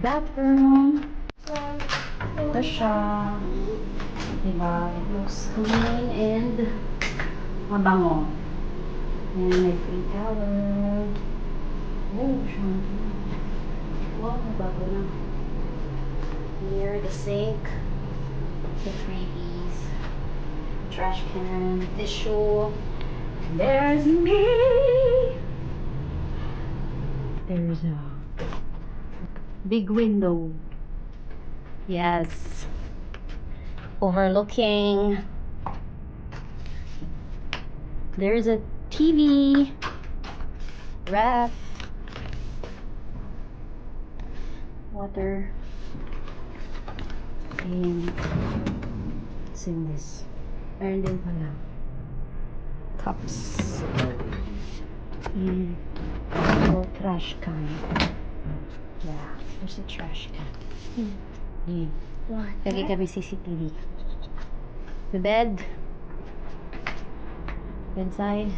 Bathroom. Ito siya. Diba? It looks clean and mabango. And may free towel. Oh, siya. Wow, bago na. Near the sink. The freebies. Trash can. Tissue. There's me. There's a big window. Yes. Overlooking. There's a TV. Ref. Water. And what's in this? Meron din pala. Cups. And little trash can. Yeah, there's a trash can. Lagi kami CCTV. The bed. Bedside.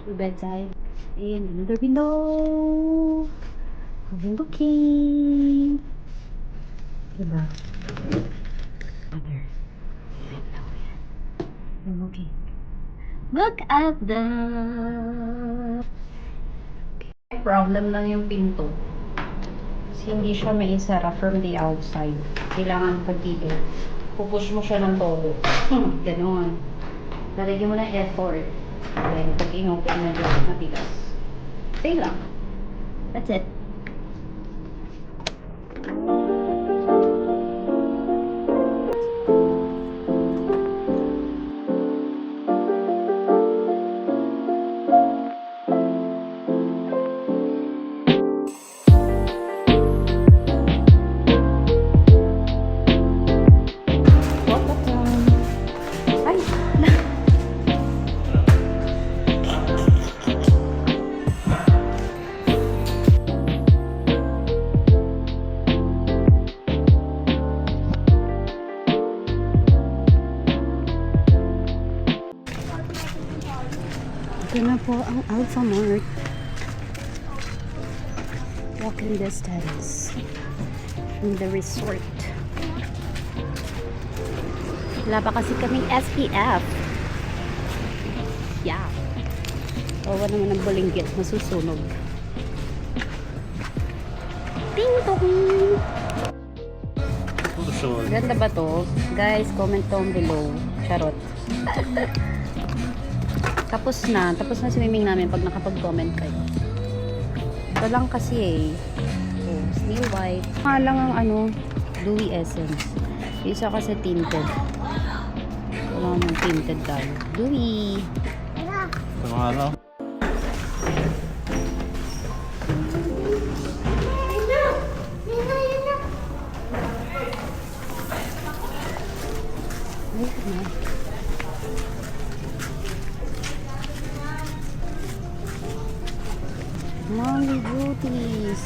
Two bedside. And another window. Overlooking. Diba? Other window. Overlooking. Look at the... Problem lang yung pinto. Kasi hindi siya maisara from the outside. Kailangan pag dito, pupush mo siya ng todo. Ganon. Lalagyan mo ng effort. Then, pag inopen na dito, matigas. Same lang. That's it. Ito na po ang Alpha Mart. Walking distance in the resort. Wala pa kasi kaming SPF. Yeah. Awa naman ang balinggit, masusunog. Ting tong! Ganda ba to? Guys, comment down below. Charot. Tapos na swimming namin pag nakapag-comment kayo. Ito lang kasi eh. Oh, Snow White. Lang ang ano, dewy essence. Isa kasi tinted. Wala mong tinted tayo. Dewy. Ito mga ano? Mommy beauties.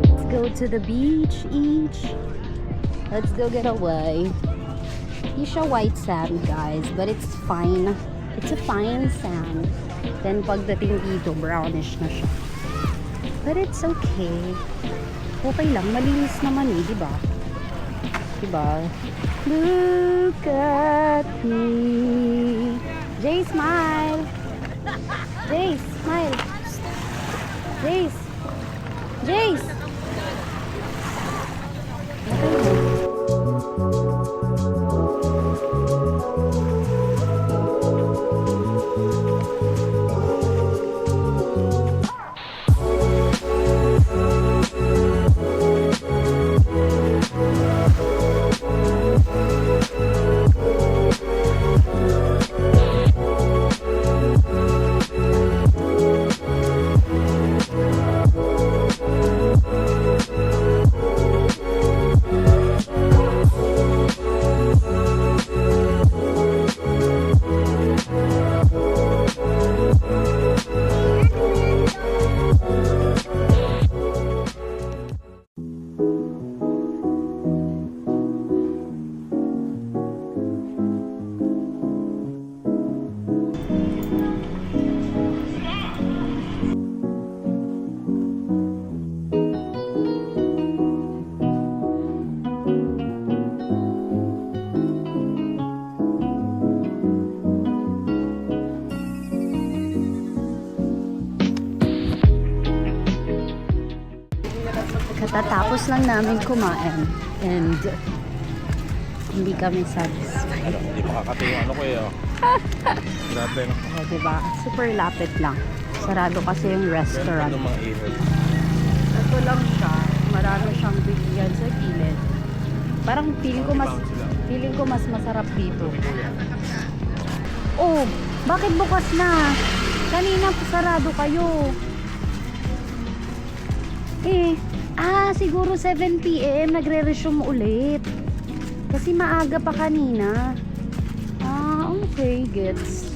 Let's go to the beach each. Let's go get away. You show white sand, guys, but it's fine. It's a fine sand. Then pagdating dito, brownish na siya. But it's okay. Okay lang, malinis naman eh, di ba? Diba? Look at me. Jay, smile. Jay, smile. Jace! Jace! Katatapos lang namin kumain and hindi kami satisfied. Hindi makakati yung ano ko eh. Grabe no. Oh, diba? Super lapit lang. Sarado kasi yung restaurant. Ano mga ihod? Ito lang siya. Marami siyang bilihan sa gilid. Parang feeling ko mas masarap dito. Oh, bakit bukas na? Kanina sarado kayo. Siguro 7 PM nagre-resume ulit. Kasi maaga pa kanina. Okay, gets.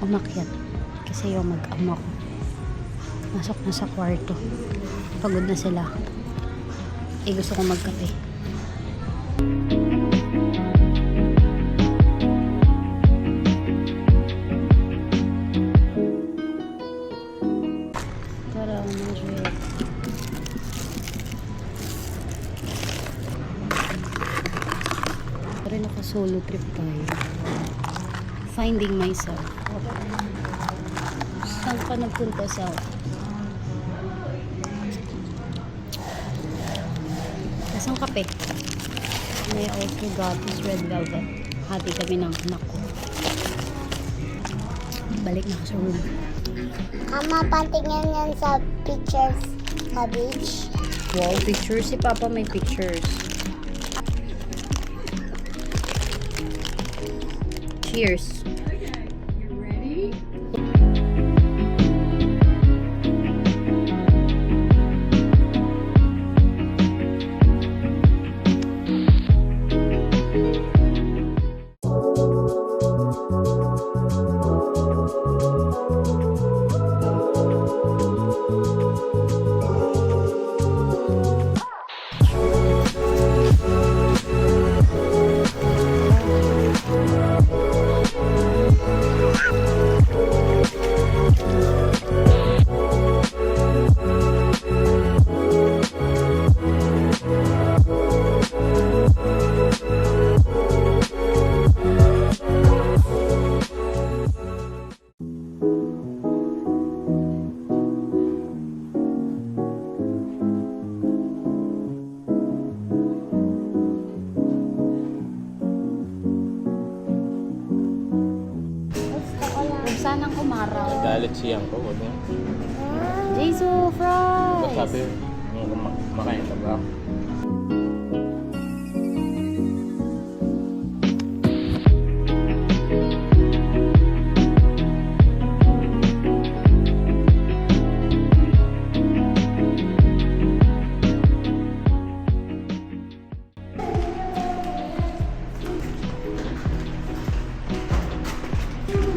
Umakyat kasi yung mag-ama ko masok na sa kwarto, pagod na sila, gusto kong magkape. Tara, Madrid. Rin ako solo trip tayo, finding myself. Saan ka nagpunta sa Kasang kape? May also got this red velvet. Hati kami ng anak ko. Balik na ako sa room. Ama, pantingin yan sa pictures sa beach. Wow, pictures. Si Papa may pictures. Cheers. Sanang umaraw. Nagalit siyang ko. Ano? Jesus fries! Sabi, makain ka ba?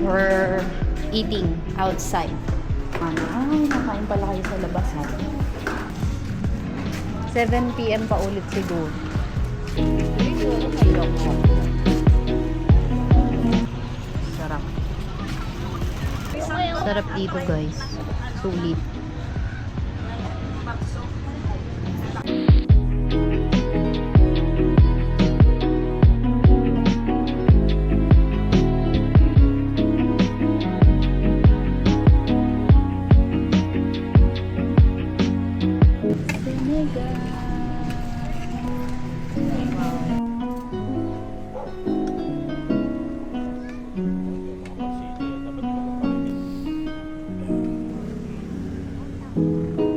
We're eating outside. Ay, nakain pala kayo sa labas ha. 7 PM pa ulit siguro. Ayoko. Sarap. Sarap dito guys. Sulit. Wow.